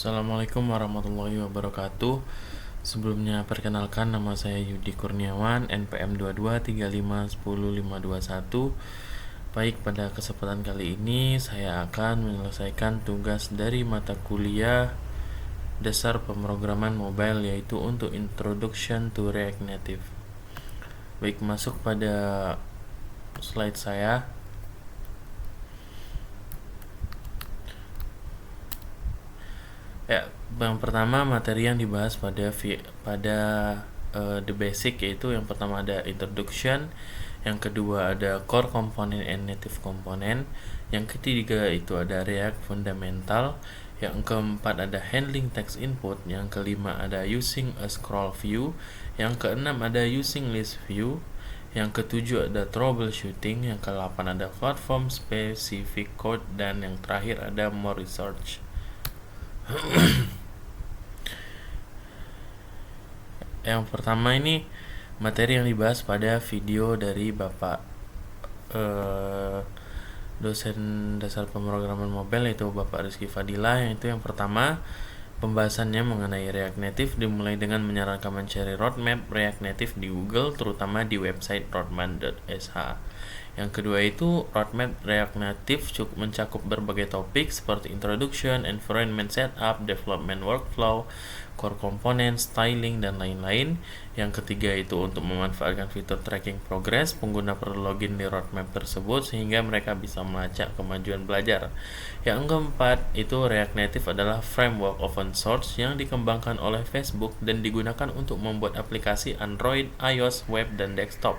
Assalamualaikum warahmatullahi wabarakatuh. Sebelumnya perkenalkan, nama saya Yudi Kurniawan, NPM 2235100521. Baik, pada kesempatan kali ini saya akan menyelesaikan tugas dari mata kuliah dasar pemrograman mobile, yaitu untuk Introduction to React Native. Baik, masuk pada slide saya. Ya, yang pertama materi yang dibahas pada the basic, yaitu yang pertama ada introduction, yang kedua ada core component and native component, yang ketiga itu ada React fundamental, yang keempat ada handling text input, yang kelima ada using a scroll view, yang keenam ada using list view, yang ketujuh ada troubleshooting, yang ke-8 ada platform specific code, dan yang terakhir ada more research. Yang pertama ini materi yang dibahas pada video dari Bapak dosen dasar pemrograman mobile, yaitu Bapak Rizky Fadila. Yang itu yang pertama, pembahasannya mengenai React Native dimulai dengan menyarankan mencari roadmap React Native di Google, terutama di website roadmap.sh. Yang kedua itu, roadmap React Native cukup mencakup berbagai topik seperti introduction, environment setup, development workflow, core component, styling, dan lain-lain. Yang ketiga itu untuk memanfaatkan fitur tracking progress, pengguna perlu login di roadmap tersebut sehingga mereka bisa melacak kemajuan belajar. Yang keempat itu, React Native adalah framework open source yang dikembangkan oleh Facebook dan digunakan untuk membuat aplikasi Android, iOS, web, dan desktop.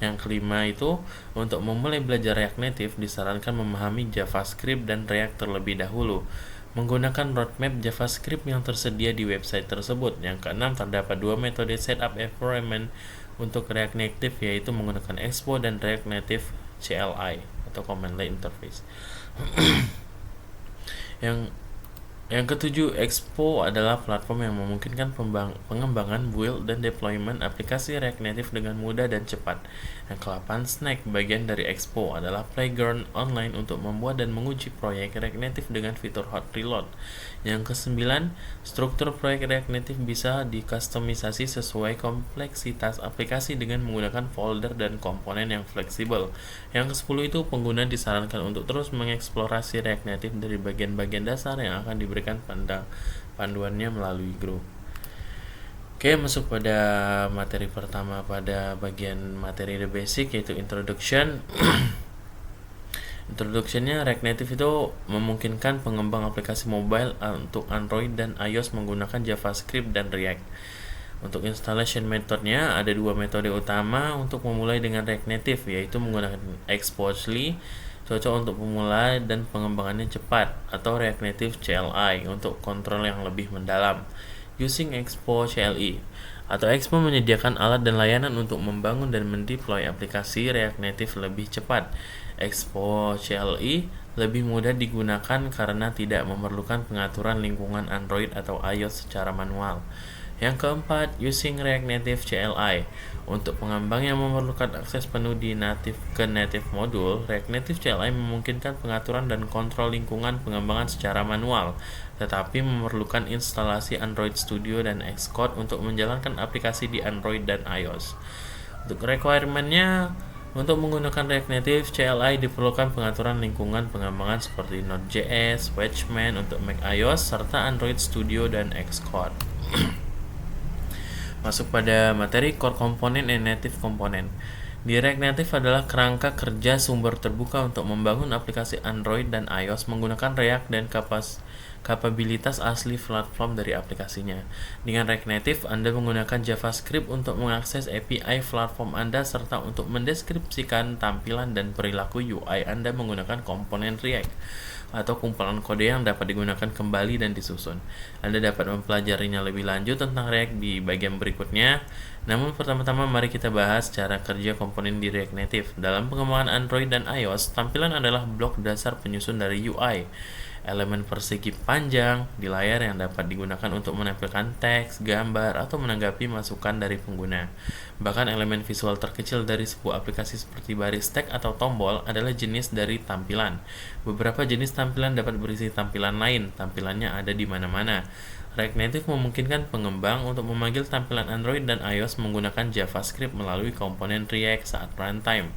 Yang kelima itu, untuk memulai belajar React Native disarankan memahami JavaScript dan React terlebih dahulu, menggunakan roadmap JavaScript yang tersedia di website tersebut. Yang keenam, terdapat dua metode setup environment untuk React Native, yaitu menggunakan Expo dan React Native CLI atau Command Line Interface. Yang ketujuh, Expo adalah platform yang memungkinkan pengembangan, build, dan deployment aplikasi React Native dengan mudah dan cepat. Yang ke-8, Snack, bagian dari Expo, adalah playground online untuk membuat dan menguji proyek React Native dengan fitur hot reload. Yang ke-9, struktur proyek React Native bisa dikustomisasi sesuai kompleksitas aplikasi dengan menggunakan folder dan komponen yang fleksibel. Yang ke-10 itu, pengguna disarankan untuk terus mengeksplorasi React Native dari bagian-bagian dasar yang akan diberikan panduannya melalui grup. Oke, masuk pada materi pertama pada bagian materi the basic, yaitu introduction. Introduction-nya, React Native itu memungkinkan pengembang aplikasi mobile untuk Android dan iOS menggunakan JavaScript dan React. Untuk installation metodenya, ada dua metode utama untuk memulai dengan React Native, yaitu menggunakan Exposely, cocok untuk pemula dan pengembangannya cepat, atau React Native CLI untuk kontrol yang lebih mendalam. Using Expo CLI atau Expo menyediakan alat dan layanan untuk membangun dan mendeploy aplikasi React Native lebih cepat. Expo CLI lebih mudah digunakan karena tidak memerlukan pengaturan lingkungan Android atau iOS secara manual. Yang keempat, using React Native CLI. Untuk pengembang yang memerlukan akses penuh di native modul, React Native CLI memungkinkan pengaturan dan kontrol lingkungan pengembangan secara manual, tetapi memerlukan instalasi Android Studio dan Xcode untuk menjalankan aplikasi di Android dan iOS. Untuk requirement-nya, untuk menggunakan React Native CLI diperlukan pengaturan lingkungan pengembangan seperti Node.js, Watchman untuk Mac iOS, serta Android Studio dan Xcode. Masuk pada materi core component and native component. Di React Native adalah kerangka kerja sumber terbuka untuk membangun aplikasi Android dan iOS menggunakan React dan kapabilitas asli platform dari aplikasinya. Dengan React Native, Anda menggunakan JavaScript untuk mengakses API platform Anda serta untuk mendeskripsikan tampilan dan perilaku UI Anda menggunakan komponen React atau kumpulan kode yang dapat digunakan kembali dan disusun. Anda dapat mempelajarinya lebih lanjut tentang React di bagian berikutnya. Namun pertama-tama mari kita bahas cara kerja komponen di React Native. Dalam pengembangan Android dan iOS, tampilan adalah blok dasar penyusun dari UI. Elemen persegi panjang di layar yang dapat digunakan untuk menampilkan teks, gambar, atau menanggapi masukan dari pengguna. Bahkan elemen visual terkecil dari sebuah aplikasi seperti baris teks atau tombol adalah jenis dari tampilan. Beberapa jenis tampilan dapat berisi tampilan lain, tampilannya ada di mana-mana. React Native memungkinkan pengembang untuk memanggil tampilan Android dan iOS menggunakan JavaScript melalui komponen React saat runtime.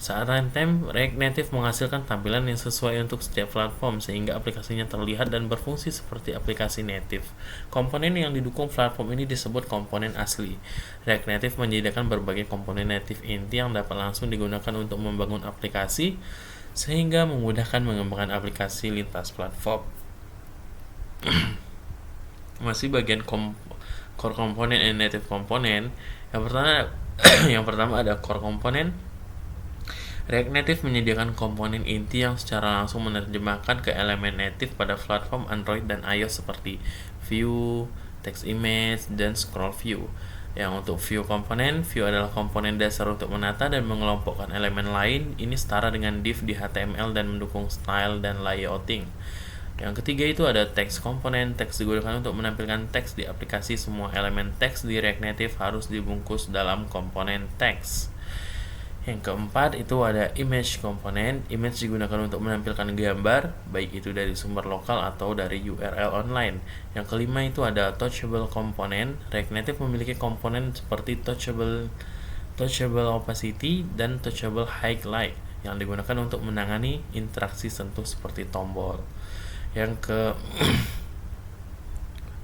Saat runtime, React Native menghasilkan tampilan yang sesuai untuk setiap platform sehingga aplikasinya terlihat dan berfungsi seperti aplikasi native. Komponen yang didukung platform ini disebut komponen asli. React Native menyediakan berbagai komponen native inti yang dapat langsung digunakan untuk membangun aplikasi sehingga memudahkan mengembangkan aplikasi lintas platform. Masih bagian core komponen and native komponen. Yang pertama ada core komponen. React Native menyediakan komponen inti yang secara langsung menerjemahkan ke elemen native pada platform Android dan iOS seperti view, text image, dan scroll view. Yang untuk view komponen, view adalah komponen dasar untuk menata dan mengelompokkan elemen lain. Ini setara dengan div di HTML dan mendukung style dan layouting. Yang ketiga itu ada text komponen. Teks digunakan untuk menampilkan teks di aplikasi. Semua elemen teks di React Native harus dibungkus dalam komponen teks. Yang keempat itu ada image komponen. Image digunakan untuk menampilkan gambar, baik itu dari sumber lokal atau dari URL online. Yang kelima itu ada touchable komponen. React Native memiliki komponen seperti touchable opacity dan touchable highlight yang digunakan untuk menangani interaksi sentuh seperti tombol. Yang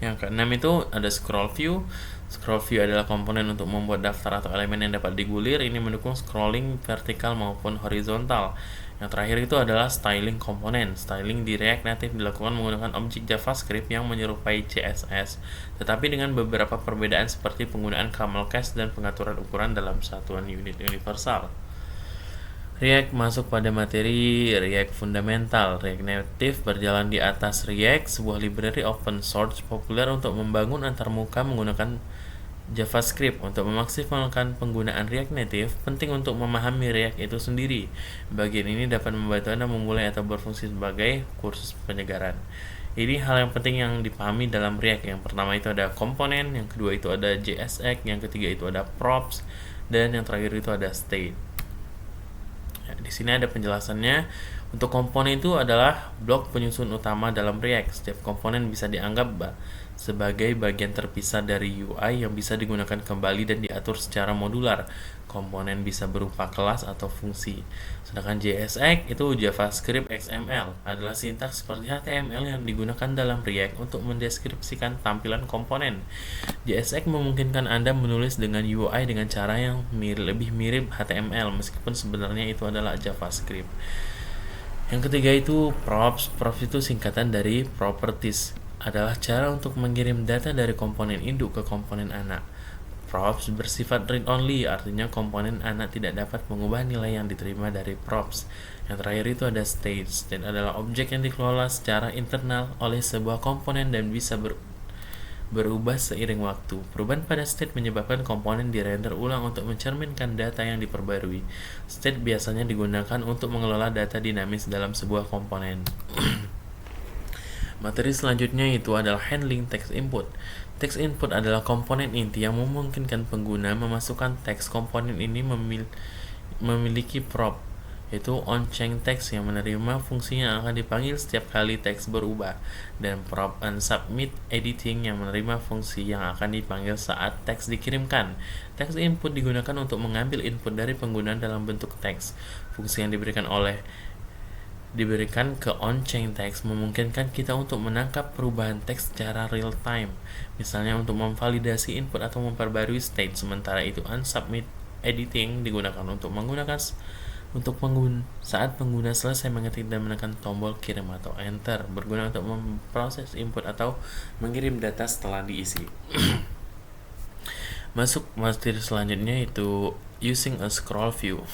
keenam itu ada scroll view. Scroll view adalah komponen untuk membuat daftar atau elemen yang dapat digulir. Ini mendukung scrolling vertikal maupun horizontal. Yang terakhir itu adalah styling komponen. Styling di React Native dilakukan menggunakan objek JavaScript yang menyerupai CSS, tetapi dengan beberapa perbedaan seperti penggunaan camel case dan pengaturan ukuran dalam satuan unit universal. React masuk pada materi React fundamental. React Native berjalan di atas React, sebuah library open source populer untuk membangun antarmuka menggunakan JavaScript. Untuk memaksimalkan penggunaan React Native, penting untuk memahami React itu sendiri. Bagian ini dapat membantu Anda memulai atau berfungsi sebagai kursus penyegaran. Ini hal yang penting yang dipahami dalam React. Yang pertama itu ada komponen, yang kedua itu ada JSX, yang ketiga itu ada props, dan yang terakhir itu ada state. Di sini ada penjelasannya. Untuk komponen itu adalah blok penyusun utama dalam React. Setiap komponen bisa dianggap sebagai bagian terpisah dari UI yang bisa digunakan kembali dan diatur secara modular. Komponen bisa berupa kelas atau fungsi. Sedangkan JSX itu JavaScript XML adalah sintaks seperti HTML yang digunakan dalam React untuk mendeskripsikan tampilan komponen. JSX memungkinkan Anda menulis dengan UI dengan cara yang lebih mirip HTML meskipun sebenarnya itu adalah JavaScript. Yang ketiga itu props. Props itu singkatan dari properties. Adalah cara untuk mengirim data dari komponen induk ke komponen anak. Props bersifat read-only, artinya komponen anak tidak dapat mengubah nilai yang diterima dari props. Yang terakhir itu ada state. State adalah objek yang dikelola secara internal oleh sebuah komponen dan bisa berubah seiring waktu. Perubahan pada state menyebabkan komponen dirender ulang untuk mencerminkan data yang diperbarui. State biasanya digunakan untuk mengelola data dinamis dalam sebuah komponen. Materi selanjutnya itu adalah handling text input. Text input adalah komponen inti yang memungkinkan pengguna memasukkan teks. Komponen ini memiliki prop, yaitu on-chain text yang menerima fungsi yang akan dipanggil setiap kali teks berubah, dan prop unsubmit editing yang menerima fungsi yang akan dipanggil saat teks dikirimkan. Text input digunakan untuk mengambil input dari pengguna dalam bentuk teks. Fungsi yang diberikan ke on-chain text memungkinkan kita untuk menangkap perubahan teks secara real time, misalnya untuk memvalidasi input atau memperbarui state. Sementara itu unsubmit editing digunakan saat pengguna selesai mengetik dan menekan tombol kirim atau enter, berguna untuk memproses input atau mengirim data setelah diisi. Masuk materi selanjutnya itu using a scroll view.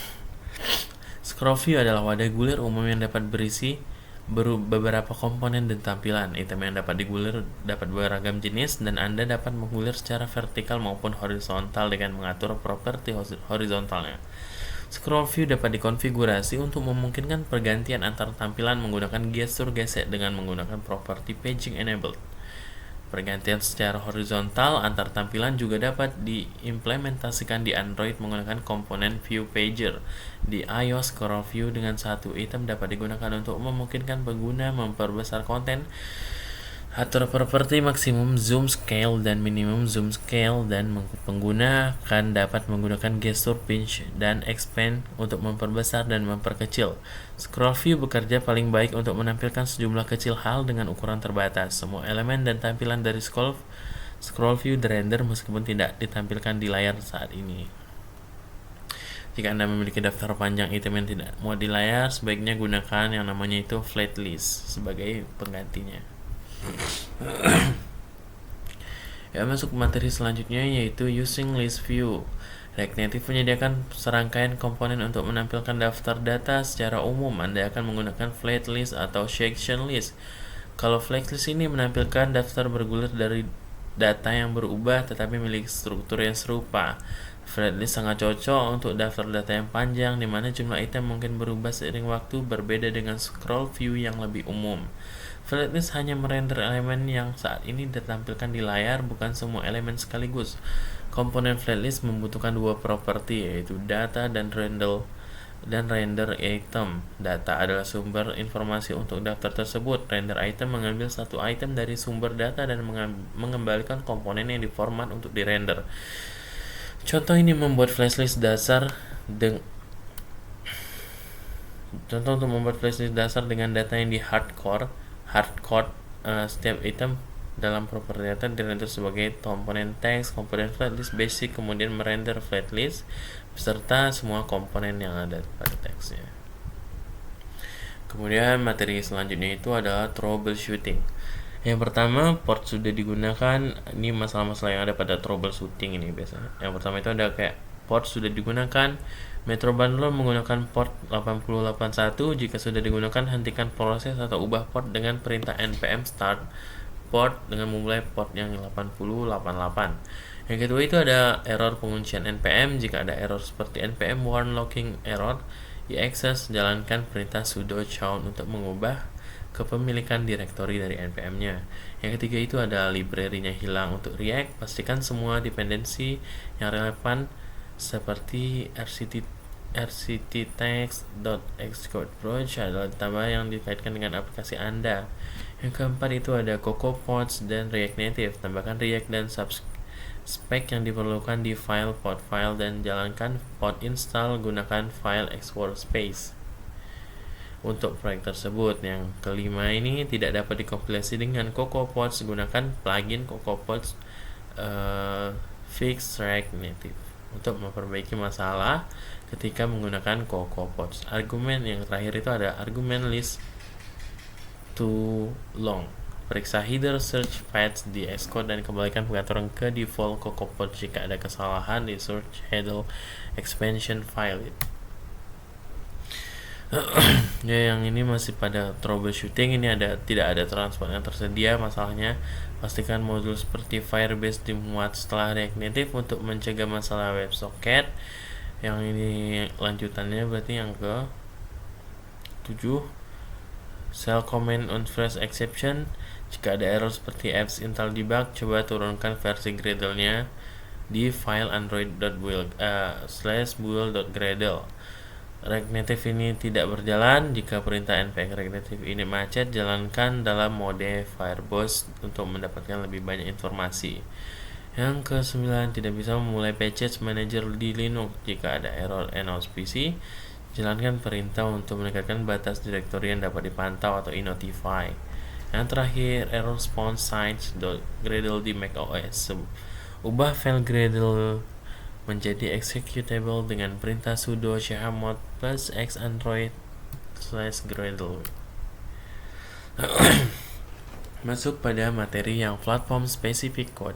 Scroll view adalah wadah gulir umum yang dapat berisi beberapa komponen dan tampilan. Item yang dapat digulir dapat beragam jenis, dan Anda dapat menggulir secara vertikal maupun horizontal dengan mengatur properti horizontalnya. Scroll view dapat dikonfigurasi untuk memungkinkan pergantian antar tampilan menggunakan gestur gesek dengan menggunakan properti paging enabled. Pergantian secara horizontal antar tampilan juga dapat diimplementasikan di Android menggunakan komponen View Pager. Di iOS, Scroll View dengan satu item dapat digunakan untuk memungkinkan pengguna memperbesar konten, atur properti maksimum zoom scale dan minimum zoom scale, dan pengguna akan dapat menggunakan gestur pinch dan expand untuk memperbesar dan memperkecil. Scroll view bekerja paling baik untuk menampilkan sejumlah kecil hal dengan ukuran terbatas. Semua elemen dan tampilan dari scroll view dirender meskipun tidak ditampilkan di layar saat ini. Jika Anda memiliki daftar panjang item yang tidak muat di layar, sebaiknya gunakan yang namanya itu flat list sebagai penggantinya. Ya, masuk materi selanjutnya yaitu using list view. React Native menyediakan serangkaian komponen untuk menampilkan daftar data secara umum. Anda akan menggunakan flat list atau section list. Kalau flat list ini menampilkan daftar bergulir dari data yang berubah tetapi memiliki struktur yang serupa. Flat list sangat cocok untuk daftar data yang panjang di mana jumlah item mungkin berubah seiring waktu, berbeda dengan scroll view yang lebih umum. Flat list hanya merender elemen yang saat ini ditampilkan di layar, bukan semua elemen sekaligus. Komponen flat list membutuhkan dua properti, yaitu data dan render item. Data adalah sumber informasi untuk daftar tersebut. Render item mengambil satu item dari sumber data dan mengembalikan komponen yang diformat untuk dirender. Contoh ini membuat flashlist dasar dengan data yang di hardcode. Setiap item dalam properti data dirender sebagai komponen teks, komponen flatlist basic, kemudian merender flatlist beserta semua komponen yang ada pada teksnya. Kemudian materi selanjutnya itu adalah troubleshooting. Yang pertama, port sudah digunakan. Ini masalah-masalah yang ada pada troubleshooting ini biasanya. Yang pertama itu ada kayak port sudah digunakan. Metro Bundler menggunakan port 8081. Jika sudah digunakan, hentikan proses atau ubah port dengan perintah npm start port dengan memulai port yang 8088. Yang kedua itu ada error penguncian npm. Jika ada error seperti npm warn locking error diakses, jalankan perintah sudo chown untuk mengubah kepemilikan direktori dari npm-nya. Yang ketiga itu ada library-nya hilang. Untuk React, pastikan semua dependensi yang relevan seperti rcttext.xcode approach adalah ditambah yang dikaitkan dengan aplikasi Anda. Yang keempat itu ada CocoaPods dan React Native. Tambahkan React dan spek yang diperlukan di file pod file dan jalankan pod install, gunakan file export space untuk proyek tersebut. Yang kelima ini tidak dapat dikompilasi dengan CocoaPods, gunakan plugin CocoaPods Fix React Native untuk memperbaiki masalah ketika menggunakan CocoaPods. Argumen yang terakhir itu ada argumen list too long. Periksa header search paths di Xcode dan kembalikan pengaturan ke default CocoaPods jika ada kesalahan di search header expansion file. Ya, yang ini masih pada troubleshooting. Ini tidak ada transport yang tersedia. Masalahnya, pastikan modul seperti Firebase dimuat setelah React Native untuk mencegah masalah WebSocket. Yang ini lanjutannya berarti yang ke 7, Shell comment on fresh exception. Jika ada error seperti apps install debug, coba turunkan versi Gradle-nya di file android.build/build.gradle. React Native ini tidak berjalan. Jika perintah npm React Native ini macet, jalankan dalam mode Firebase untuk mendapatkan lebih banyak informasi. Yang ke-9, tidak bisa memulai Package Manager di Linux. Jika ada error NOSPC, jalankan perintah untuk meningkatkan batas direktori yang dapat dipantau atau inotify. Yang terakhir, error spawn sites.gradle di macOS. Ubah file Gradle menjadi executable dengan perintah sudo chmod +x android/gradle. Masuk pada materi yang platform specific code.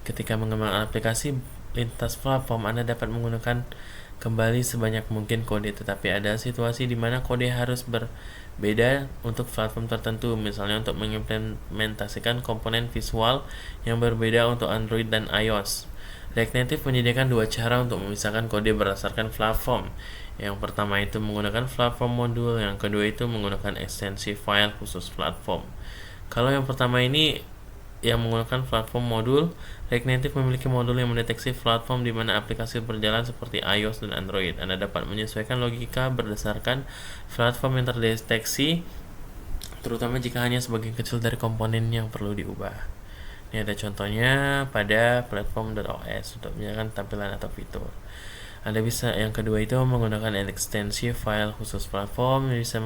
Ketika mengembangkan aplikasi lintas platform, Anda dapat menggunakan kembali sebanyak mungkin kode, tetapi ada situasi di mana kode harus berbeda untuk platform tertentu. Misalnya untuk mengimplementasikan komponen visual yang berbeda untuk Android dan iOS. React Native menyediakan dua cara untuk memisahkan kode berdasarkan platform. Yang pertama itu menggunakan platform modul, yang kedua itu menggunakan ekstensi file khusus platform. Kalau yang pertama ini yang menggunakan platform modul. React Native memiliki modul yang mendeteksi platform di mana aplikasi berjalan seperti iOS dan Android. Anda dapat menyesuaikan logika berdasarkan platform yang terdeteksi, terutama jika hanya sebagian kecil dari komponen yang perlu diubah. Ini ada contohnya pada platform.os untuk menyediakan tampilan atau fitur. Anda bisa, yang kedua itu menggunakan ekstensi file khusus platform yang bisa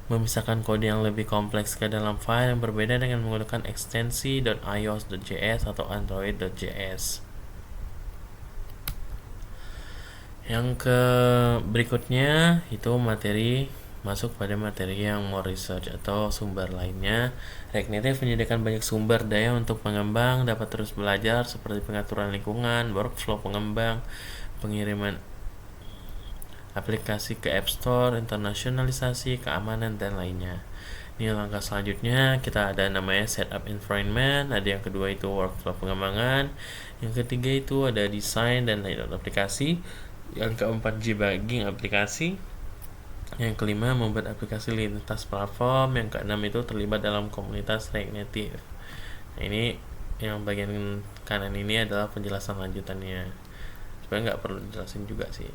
memisahkan kode yang lebih kompleks ke dalam file yang berbeda dengan menggunakan ekstensi .ios.js atau android.js. Yang ke berikutnya itu masuk pada materi yang more research atau sumber lainnya. React Native menyediakan banyak sumber daya untuk pengembang dapat terus belajar seperti pengaturan lingkungan, workflow pengembang, pengiriman aplikasi ke App Store, internasionalisasi, keamanan, dan lainnya. Ini langkah selanjutnya, kita ada namanya setup environment, ada yang kedua itu workflow pengembangan, yang ketiga itu ada desain dan layout aplikasi, yang keempat debugging aplikasi, yang kelima membuat aplikasi lintas platform, yang keenam itu terlibat dalam komunitas React Native. Nah, ini yang bagian kanan ini adalah penjelasan lanjutannya, supaya nggak perlu dijelasin juga sih.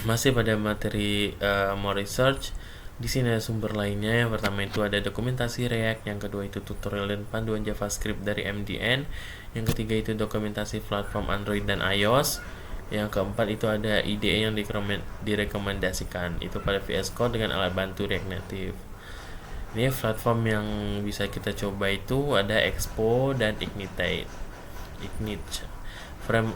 Masih pada materi more research, di sini ada sumber lainnya. Yang pertama itu ada dokumentasi React, yang kedua itu tutorial dan panduan JavaScript dari MDN, yang ketiga itu dokumentasi platform Android dan iOS, yang keempat itu ada IDE yang direkomendasikan itu pada VS Code dengan alat bantu React Native. Ini platform yang bisa kita coba itu ada Expo dan Ignite.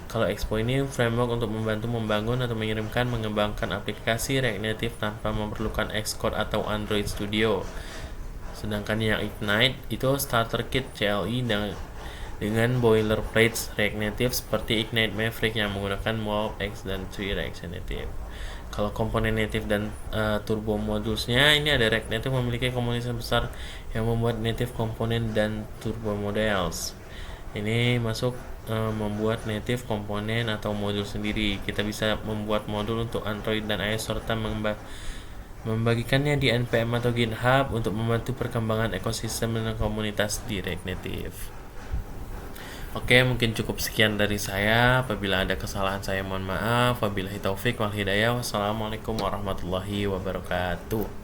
Kalau Expo ini framework untuk membantu membangun atau mengembangkan aplikasi React Native tanpa memerlukan Xcode atau Android Studio. Sedangkan yang Ignite itu starter kit CLI dengan boilerplate React Native seperti Ignite Maverick yang menggunakan MoF X dan 3 Reaction Native. Kalau komponen native dan turbo modulsnya, ini ada React Native memiliki komunitas besar yang membuat native komponen dan turbo models. Ini masuk membuat native komponen atau modul sendiri. Kita bisa membuat modul untuk Android dan iOS serta membagikannya di NPM atau GitHub untuk membantu perkembangan ekosistem dan komunitas di React Native. Oke, mungkin cukup sekian dari saya. Apabila ada kesalahan saya mohon maaf. Wabillahi taufik wal hidayah. Wassalamualaikum warahmatullahi wabarakatuh.